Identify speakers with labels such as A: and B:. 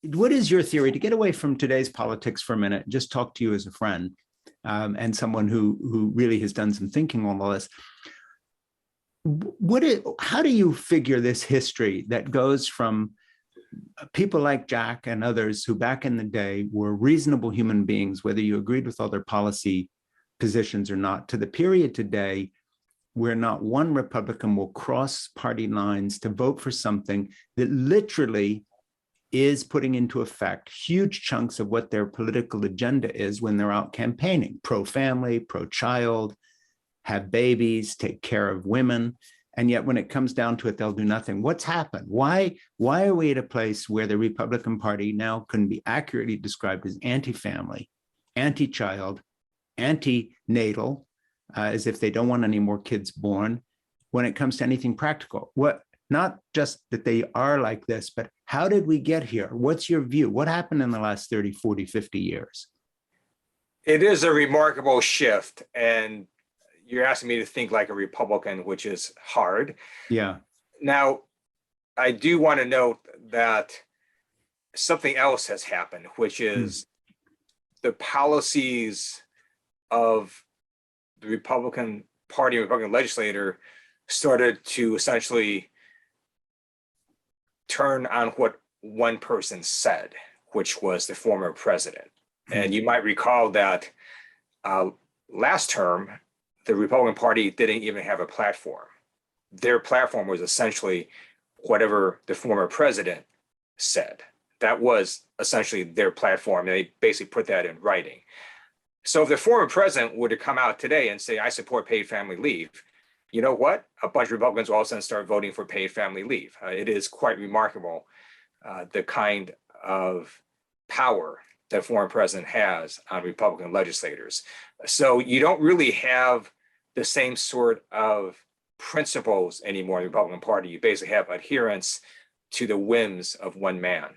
A: what is your theory, to get away from today's politics for a minute, just talk to you as a friend, and someone who really has done some thinking on all this. How do you figure this history that goes from people like Jack and others who back in the day were reasonable human beings, whether you agreed with all their policy positions or not, to the period today where not one Republican will cross party lines to vote for something that literally is putting into effect huge chunks of what their political agenda is when they're out campaigning: pro-family, pro-child, have babies, take care of women. And yet when it comes down to it, they'll do nothing. What's happened? Why are we at a place where the Republican Party now can be accurately described as anti-family, anti-child, anti-natal, as if they don't want any more kids born, when it comes to anything practical? Not just that they are like this, but how did we get here? What's your view? What happened in the last 30, 40, 50 years?
B: It is a remarkable shift, and you're asking me to think like a Republican, which is hard.
A: Yeah.
B: Now, I do want to note that something else has happened, which is the policies of the Republican Party, Republican legislator started to essentially turn on what one person said, which was the former president. And you might recall that last term, the Republican Party didn't even have a platform. Their platform was essentially whatever the former president said. That was essentially their platform. They basically put that in writing. So if the former president were to come out today and say, I support paid family leave, you know what? A bunch of Republicans will all of a sudden start voting for paid family leave. It is quite remarkable, the kind of power that former president has on Republican legislators. So you don't really have the same sort of principles anymore in the Republican Party. You basically have adherence to the whims of one man.